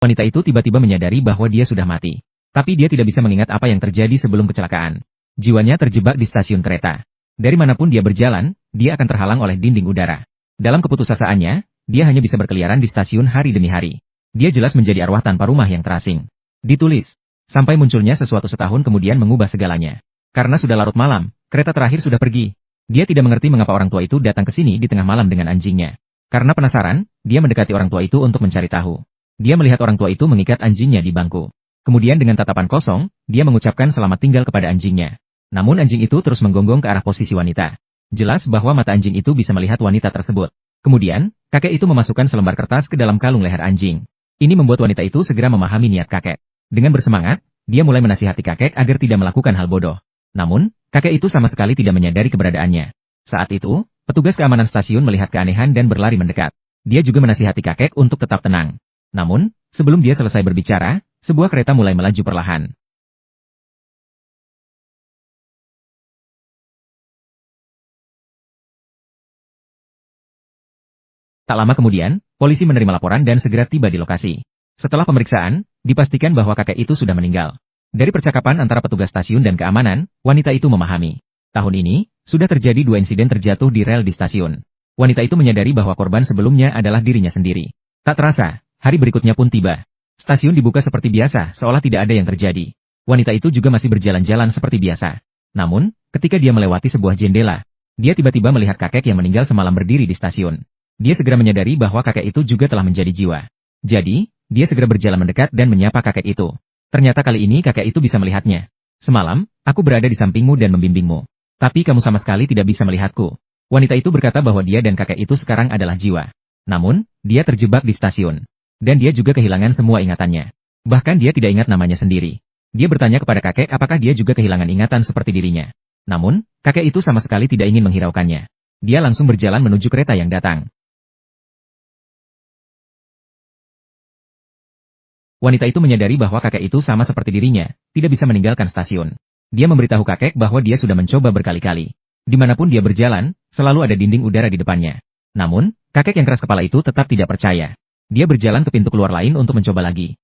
Wanita itu tiba-tiba menyadari bahwa dia sudah mati. Tapi dia tidak bisa mengingat apa yang terjadi sebelum kecelakaan. Jiwanya terjebak di stasiun kereta. Dari manapun dia berjalan, dia akan terhalang oleh dinding udara. Dalam keputusasaan,nya, dia hanya bisa berkeliaran di stasiun hari demi hari. Dia jelas menjadi arwah tanpa rumah yang terasing. Ditulis. Sampai munculnya sesuatu setahun kemudian mengubah segalanya. Karena sudah larut malam, kereta terakhir sudah pergi. Dia tidak mengerti mengapa orang tua itu datang ke sini di tengah malam dengan anjingnya. Karena penasaran, dia mendekati orang tua itu untuk mencari tahu. Dia melihat orang tua itu mengikat anjingnya di bangku. Kemudian dengan tatapan kosong, dia mengucapkan selamat tinggal kepada anjingnya. Namun anjing itu terus menggonggong ke arah posisi wanita. Jelas bahwa mata anjing itu bisa melihat wanita tersebut. Kemudian, kakek itu memasukkan selembar kertas ke dalam kalung leher anjing. Ini membuat wanita itu segera memahami niat kakek. Dengan bersemangat, dia mulai menasihati kakek agar tidak melakukan hal bodoh. Namun, kakek itu sama sekali tidak menyadari keberadaannya. Saat itu, petugas keamanan stasiun melihat keanehan dan berlari mendekat. Dia juga menasihati kakek untuk tetap tenang. Namun, sebelum dia selesai berbicara, sebuah kereta mulai melaju perlahan. Tak lama kemudian, polisi menerima laporan dan segera tiba di lokasi. Setelah pemeriksaan, dipastikan bahwa kakek itu sudah meninggal. Dari percakapan antara petugas stasiun dan keamanan, wanita itu memahami. Tahun ini, sudah terjadi 2 insiden terjatuh di rel di stasiun. Wanita itu menyadari bahwa korban sebelumnya adalah dirinya sendiri. Tak terasa, hari berikutnya pun tiba. Stasiun dibuka seperti biasa, seolah tidak ada yang terjadi. Wanita itu juga masih berjalan-jalan seperti biasa. Namun, ketika dia melewati sebuah jendela, dia tiba-tiba melihat kakek yang meninggal semalam berdiri di stasiun. Dia segera menyadari bahwa kakek itu juga telah menjadi jiwa. Jadi, dia segera berjalan mendekat dan menyapa kakek itu. Ternyata kali ini kakek itu bisa melihatnya. Semalam, aku berada di sampingmu dan membimbingmu. Tapi kamu sama sekali tidak bisa melihatku. Wanita itu berkata bahwa dia dan kakek itu sekarang adalah jiwa. Namun, dia terjebak di stasiun. Dan dia juga kehilangan semua ingatannya. Bahkan dia tidak ingat namanya sendiri. Dia bertanya kepada kakek apakah dia juga kehilangan ingatan seperti dirinya. Namun, kakek itu sama sekali tidak ingin menghiraukannya. Dia langsung berjalan menuju kereta yang datang. Wanita itu menyadari bahwa kakek itu sama seperti dirinya, tidak bisa meninggalkan stasiun. Dia memberitahu kakek bahwa dia sudah mencoba berkali-kali. Dimanapun dia berjalan, selalu ada dinding udara di depannya. Namun, kakek yang keras kepala itu tetap tidak percaya. Dia berjalan ke pintu keluar lain untuk mencoba lagi.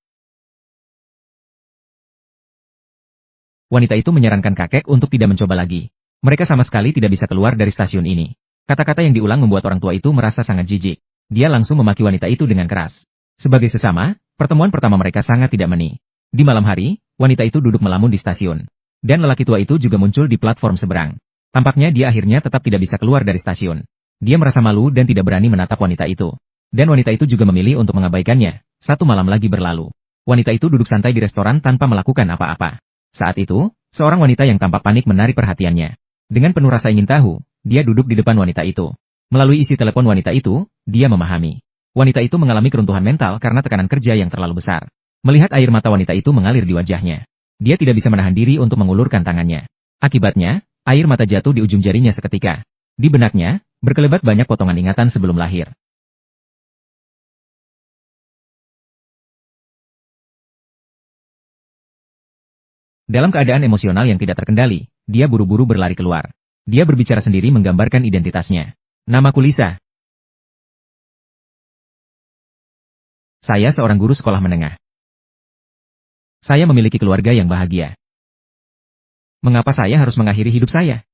Wanita itu menyarankan kakek untuk tidak mencoba lagi. Mereka sama sekali tidak bisa keluar dari stasiun ini. Kata-kata yang diulang membuat orang tua itu merasa sangat jijik. Dia langsung memaki wanita itu dengan keras. Sebagai sesama, pertemuan pertama mereka sangat tidak meni. Di malam hari, wanita itu duduk melamun di stasiun. Dan lelaki tua itu juga muncul di platform seberang. Tampaknya dia akhirnya tetap tidak bisa keluar dari stasiun. Dia merasa malu dan tidak berani menatap wanita itu. Dan wanita itu juga memilih untuk mengabaikannya. 1 malam lagi berlalu. Wanita itu duduk santai di restoran tanpa melakukan apa-apa. Saat itu, seorang wanita yang tampak panik menarik perhatiannya. Dengan penuh rasa ingin tahu, dia duduk di depan wanita itu. Melalui isi telepon wanita itu, dia memahami. Wanita itu mengalami keruntuhan mental karena tekanan kerja yang terlalu besar. Melihat air mata wanita itu mengalir di wajahnya. Dia tidak bisa menahan diri untuk mengulurkan tangannya. Akibatnya, air mata jatuh di ujung jarinya seketika. Di benaknya, berkelebat banyak potongan ingatan sebelum lahir. Dalam keadaan emosional yang tidak terkendali, dia buru-buru berlari keluar. Dia berbicara sendiri menggambarkan identitasnya. Namaku Lisa. Saya seorang guru sekolah menengah. Saya memiliki keluarga yang bahagia. Mengapa saya harus mengakhiri hidup saya?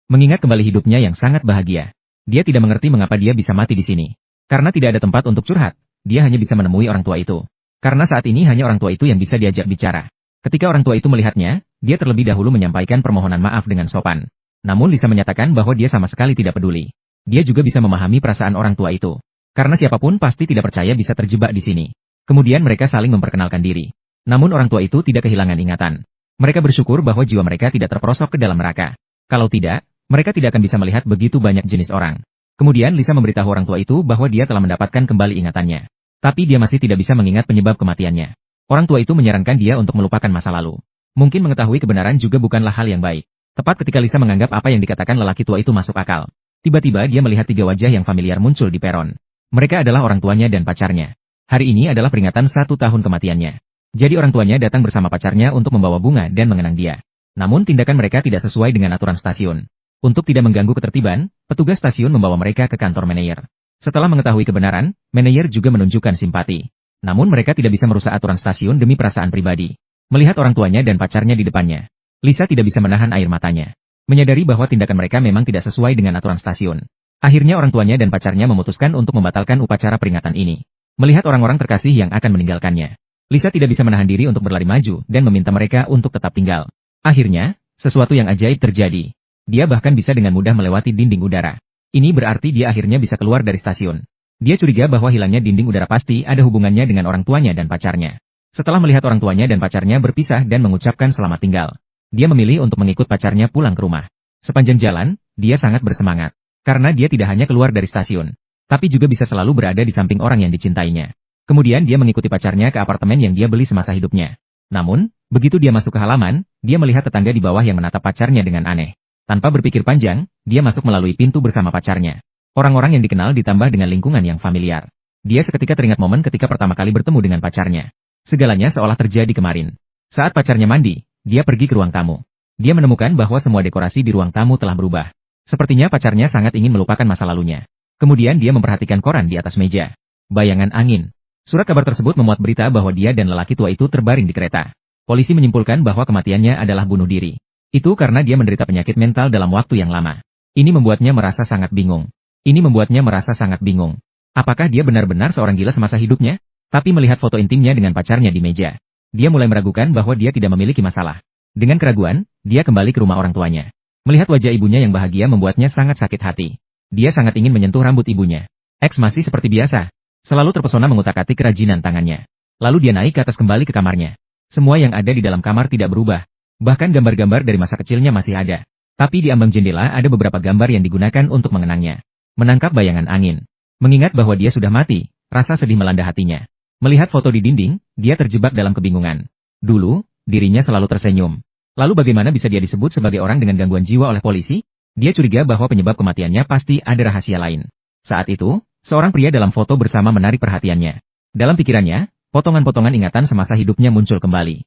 Mengingat kembali hidupnya yang sangat bahagia. Dia tidak mengerti mengapa dia bisa mati di sini. Karena tidak ada tempat untuk curhat, dia hanya bisa menemui orang tua itu. Karena saat ini hanya orang tua itu yang bisa diajak bicara. Ketika orang tua itu melihatnya, dia terlebih dahulu menyampaikan permohonan maaf dengan sopan. Namun Lisa menyatakan bahwa dia sama sekali tidak peduli. Dia juga bisa memahami perasaan orang tua itu. Karena siapapun pasti tidak percaya bisa terjebak di sini. Kemudian mereka saling memperkenalkan diri. Namun orang tua itu tidak kehilangan ingatan. Mereka bersyukur bahwa jiwa mereka tidak terperosok ke dalam neraka. Kalau tidak, mereka tidak akan bisa melihat begitu banyak jenis orang. Kemudian Lisa memberitahu orang tua itu bahwa dia telah mendapatkan kembali ingatannya. Tapi dia masih tidak bisa mengingat penyebab kematiannya. Orang tua itu menyarankan dia untuk melupakan masa lalu. Mungkin mengetahui kebenaran juga bukanlah hal yang baik. Tepat ketika Lisa menganggap apa yang dikatakan lelaki tua itu masuk akal. Tiba-tiba dia melihat 3 wajah yang familiar muncul di peron. Mereka adalah orang tuanya dan pacarnya. Hari ini adalah peringatan 1 tahun kematiannya. Jadi orang tuanya datang bersama pacarnya untuk membawa bunga dan mengenang dia. Namun tindakan mereka tidak sesuai dengan aturan stasiun. Untuk tidak mengganggu ketertiban, petugas stasiun membawa mereka ke kantor manajer. Setelah mengetahui kebenaran, manajer juga menunjukkan simpati. Namun mereka tidak bisa merusak aturan stasiun demi perasaan pribadi. Melihat orang tuanya dan pacarnya di depannya, Lisa tidak bisa menahan air matanya. Menyadari bahwa tindakan mereka memang tidak sesuai dengan aturan stasiun. Akhirnya orang tuanya dan pacarnya memutuskan untuk membatalkan upacara peringatan ini. Melihat orang-orang terkasih yang akan meninggalkannya, Lisa tidak bisa menahan diri untuk berlari maju dan meminta mereka untuk tetap tinggal. Akhirnya, sesuatu yang ajaib terjadi. Dia bahkan bisa dengan mudah melewati dinding udara. Ini berarti dia akhirnya bisa keluar dari stasiun. Dia curiga bahwa hilangnya dinding udara pasti ada hubungannya dengan orang tuanya dan pacarnya. Setelah melihat orang tuanya dan pacarnya berpisah dan mengucapkan selamat tinggal, dia memilih untuk mengikut pacarnya pulang ke rumah. Sepanjang jalan, dia sangat bersemangat. Karena dia tidak hanya keluar dari stasiun, tapi juga bisa selalu berada di samping orang yang dicintainya. Kemudian dia mengikuti pacarnya ke apartemen yang dia beli semasa hidupnya. Namun, begitu dia masuk ke halaman, dia melihat tetangga di bawah yang menatap pacarnya dengan aneh. Tanpa berpikir panjang, dia masuk melalui pintu bersama pacarnya. Orang-orang yang dikenal ditambah dengan lingkungan yang familiar. Dia seketika teringat momen ketika pertama kali bertemu dengan pacarnya. Segalanya seolah terjadi kemarin. Saat pacarnya mandi, dia pergi ke ruang tamu. Dia menemukan bahwa semua dekorasi di ruang tamu telah berubah. Sepertinya pacarnya sangat ingin melupakan masa lalunya. Kemudian dia memperhatikan koran di atas meja. Bayangan angin. Surat kabar tersebut memuat berita bahwa dia dan lelaki tua itu terbaring di kereta. Polisi menyimpulkan bahwa kematiannya adalah bunuh diri. Itu karena dia menderita penyakit mental dalam waktu yang lama. Ini membuatnya merasa sangat bingung. Apakah dia benar-benar seorang gila semasa hidupnya? Tapi melihat foto intimnya dengan pacarnya di meja, dia mulai meragukan bahwa dia tidak memiliki masalah. Dengan keraguan, dia kembali ke rumah orang tuanya. Melihat wajah ibunya yang bahagia membuatnya sangat sakit hati. Dia sangat ingin menyentuh rambut ibunya. X masih seperti biasa. Selalu terpesona mengutak-atik kerajinan tangannya. Lalu dia naik ke atas kembali ke kamarnya. Semua yang ada di dalam kamar tidak berubah. Bahkan gambar-gambar dari masa kecilnya masih ada. Tapi di ambang jendela ada beberapa gambar yang digunakan untuk mengenangnya. Menangkap bayangan angin. Mengingat bahwa dia sudah mati, rasa sedih melanda hatinya. Melihat foto di dinding, dia terjebak dalam kebingungan. Dulu, dirinya selalu tersenyum. Lalu bagaimana bisa dia disebut sebagai orang dengan gangguan jiwa oleh polisi? Dia curiga bahwa penyebab kematiannya pasti ada rahasia lain. Saat itu, seorang pria dalam foto bersama menarik perhatiannya. Dalam pikirannya, potongan-potongan ingatan semasa hidupnya muncul kembali.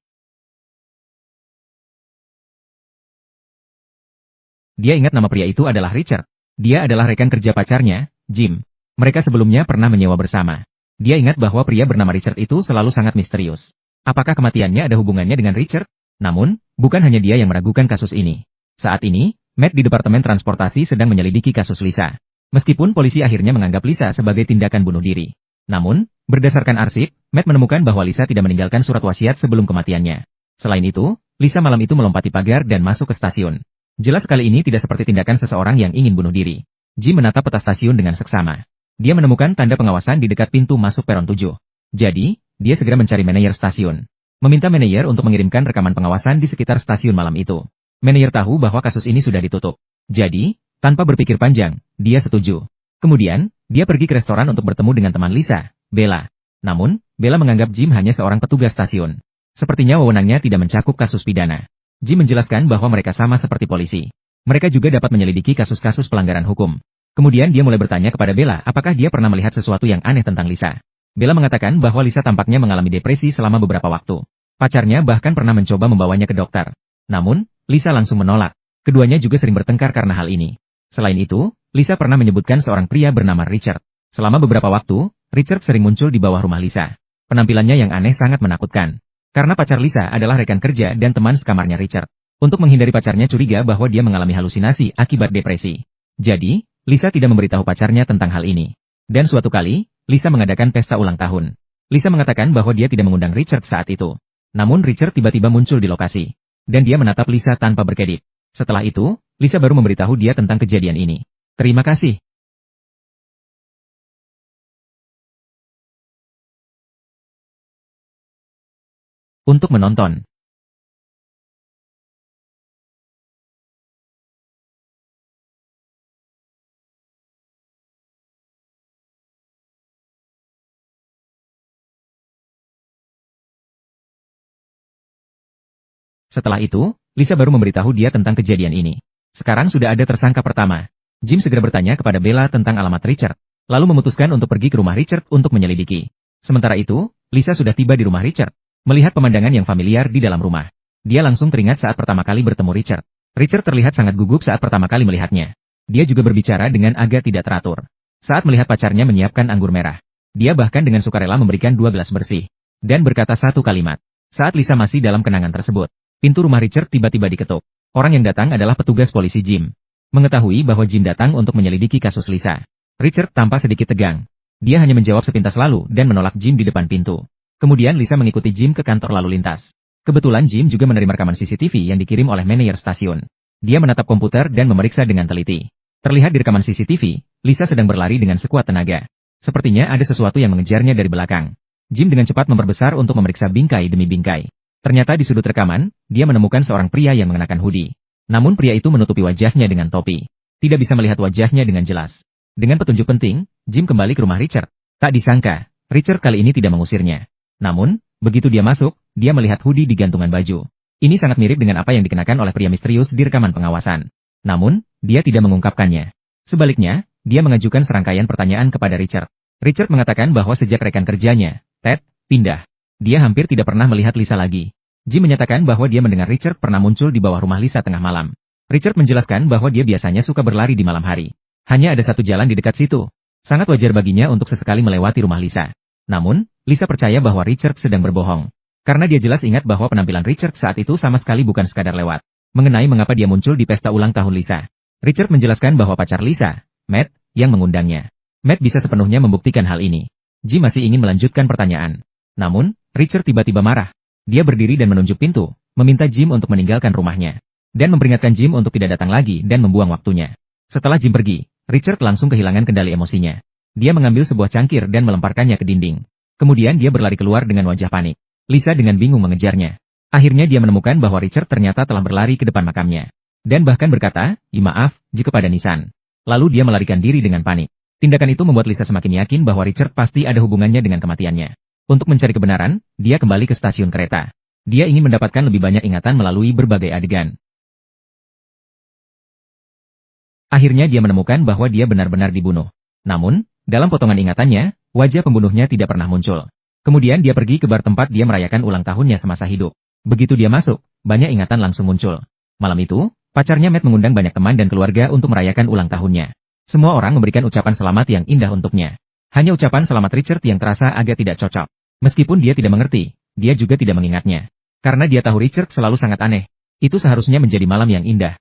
Dia ingat nama pria itu adalah Richard. Dia adalah rekan kerja pacarnya, Jim. Mereka sebelumnya pernah menyewa bersama. Dia ingat bahwa pria bernama Richard itu selalu sangat misterius. Apakah kematiannya ada hubungannya dengan Richard? Namun, bukan hanya dia yang meragukan kasus ini. Saat ini, Matt di Departemen Transportasi sedang menyelidiki kasus Lisa. Meskipun polisi akhirnya menganggap Lisa sebagai tindakan bunuh diri. Namun, berdasarkan arsip, Matt menemukan bahwa Lisa tidak meninggalkan surat wasiat sebelum kematiannya. Selain itu, Lisa malam itu melompati pagar dan masuk ke stasiun. Jelas kali ini tidak seperti tindakan seseorang yang ingin bunuh diri. Jim menatap peta stasiun dengan seksama. Dia menemukan tanda pengawasan di dekat pintu masuk peron 7. Jadi, dia segera mencari manajer stasiun. Meminta manajer untuk mengirimkan rekaman pengawasan di sekitar stasiun malam itu. Manajer tahu bahwa kasus ini sudah ditutup. Jadi, tanpa berpikir panjang, dia setuju. Kemudian, dia pergi ke restoran untuk bertemu dengan teman Lisa, Bella. Namun, Bella menganggap Jim hanya seorang petugas stasiun. Sepertinya wewenangnya tidak mencakup kasus pidana. Jim menjelaskan bahwa mereka sama seperti polisi. Mereka juga dapat menyelidiki kasus-kasus pelanggaran hukum. Kemudian dia mulai bertanya kepada Bella apakah dia pernah melihat sesuatu yang aneh tentang Lisa. Bella mengatakan bahwa Lisa tampaknya mengalami depresi selama beberapa waktu. Pacarnya bahkan pernah mencoba membawanya ke dokter. Namun, Lisa langsung menolak. Keduanya juga sering bertengkar karena hal ini. Selain itu, Lisa pernah menyebutkan seorang pria bernama Richard. Selama beberapa waktu, Richard sering muncul di bawah rumah Lisa. Penampilannya yang aneh sangat menakutkan. Karena pacar Lisa adalah rekan kerja dan teman sekamarnya Richard. Untuk menghindari pacarnya curiga bahwa dia mengalami halusinasi akibat depresi. Jadi, Lisa tidak memberitahu pacarnya tentang hal ini. Dan suatu kali, Lisa mengadakan pesta ulang tahun. Lisa mengatakan bahwa dia tidak mengundang Richard saat itu. Namun Richard tiba-tiba muncul di lokasi. Dan dia menatap Lisa tanpa berkedip. Setelah itu, Lisa baru memberitahu dia tentang kejadian ini. Terima kasih. Untuk menonton. Setelah itu, Lisa baru memberitahu dia tentang kejadian ini. Sekarang sudah ada tersangka pertama. Jim segera bertanya kepada Bella tentang alamat Richard, lalu memutuskan untuk pergi ke rumah Richard untuk menyelidiki. Sementara itu, Lisa sudah tiba di rumah Richard. Melihat pemandangan yang familiar di dalam rumah, dia langsung teringat saat pertama kali bertemu Richard. Richard terlihat sangat gugup saat pertama kali melihatnya. Dia juga berbicara dengan agak tidak teratur. Saat melihat pacarnya menyiapkan anggur merah, dia bahkan dengan sukarela memberikan 2 gelas bersih. Dan berkata satu kalimat. Saat Lisa masih dalam kenangan tersebut, pintu rumah Richard tiba-tiba diketuk. Orang yang datang adalah petugas polisi Jim. Mengetahui bahwa Jim datang untuk menyelidiki kasus Lisa, Richard tampak sedikit tegang. Dia hanya menjawab sepintas lalu dan menolak Jim di depan pintu. Kemudian Lisa mengikuti Jim ke kantor lalu lintas. Kebetulan Jim juga menerima rekaman CCTV yang dikirim oleh manajer stasiun. Dia menatap komputer dan memeriksa dengan teliti. Terlihat di rekaman CCTV, Lisa sedang berlari dengan sekuat tenaga. Sepertinya ada sesuatu yang mengejarnya dari belakang. Jim dengan cepat memperbesar untuk memeriksa bingkai demi bingkai. Ternyata di sudut rekaman, dia menemukan seorang pria yang mengenakan hoodie. Namun pria itu menutupi wajahnya dengan topi. Tidak bisa melihat wajahnya dengan jelas. Dengan petunjuk penting, Jim kembali ke rumah Richard. Tak disangka, Richard kali ini tidak mengusirnya. Namun, begitu dia masuk, dia melihat hoodie di gantungan baju. Ini sangat mirip dengan apa yang dikenakan oleh pria misterius di rekaman pengawasan. Namun, dia tidak mengungkapkannya. Sebaliknya, dia mengajukan serangkaian pertanyaan kepada Richard. Richard mengatakan bahwa sejak rekan kerjanya, Ted, pindah, dia hampir tidak pernah melihat Lisa lagi. Jim menyatakan bahwa dia mendengar Richard pernah muncul di bawah rumah Lisa tengah malam. Richard menjelaskan bahwa dia biasanya suka berlari di malam hari. Hanya ada satu jalan di dekat situ. Sangat wajar baginya untuk sesekali melewati rumah Lisa. Namun, Lisa percaya bahwa Richard sedang berbohong. Karena dia jelas ingat bahwa penampilan Richard saat itu sama sekali bukan sekadar lewat. Mengenai mengapa dia muncul di pesta ulang tahun Lisa, Richard menjelaskan bahwa pacar Lisa, Matt, yang mengundangnya. Matt bisa sepenuhnya membuktikan hal ini. Jim masih ingin melanjutkan pertanyaan. Namun, Richard tiba-tiba marah. Dia berdiri dan menunjuk pintu, meminta Jim untuk meninggalkan rumahnya. Dan memperingatkan Jim untuk tidak datang lagi dan membuang waktunya. Setelah Jim pergi, Richard langsung kehilangan kendali emosinya. Dia mengambil sebuah cangkir dan melemparkannya ke dinding. Kemudian dia berlari keluar dengan wajah panik. Lisa dengan bingung mengejarnya. Akhirnya dia menemukan bahwa Richard ternyata telah berlari ke depan makamnya. Dan bahkan berkata, maaf, jika pada nisan. Lalu dia melarikan diri dengan panik. Tindakan itu membuat Lisa semakin yakin bahwa Richard pasti ada hubungannya dengan kematiannya. Untuk mencari kebenaran, dia kembali ke stasiun kereta. Dia ingin mendapatkan lebih banyak ingatan melalui berbagai adegan. Akhirnya dia menemukan bahwa dia benar-benar dibunuh. Namun, dalam potongan ingatannya, wajah pembunuhnya tidak pernah muncul. Kemudian dia pergi ke bar tempat dia merayakan ulang tahunnya semasa hidup. Begitu dia masuk, banyak ingatan langsung muncul. Malam itu, pacarnya Matt mengundang banyak teman dan keluarga untuk merayakan ulang tahunnya. Semua orang memberikan ucapan selamat yang indah untuknya. Hanya ucapan selamat Richard yang terasa agak tidak cocok. Meskipun dia tidak mengerti, dia juga tidak mengingatnya. Karena dia tahu Richard selalu sangat aneh. Itu seharusnya menjadi malam yang indah.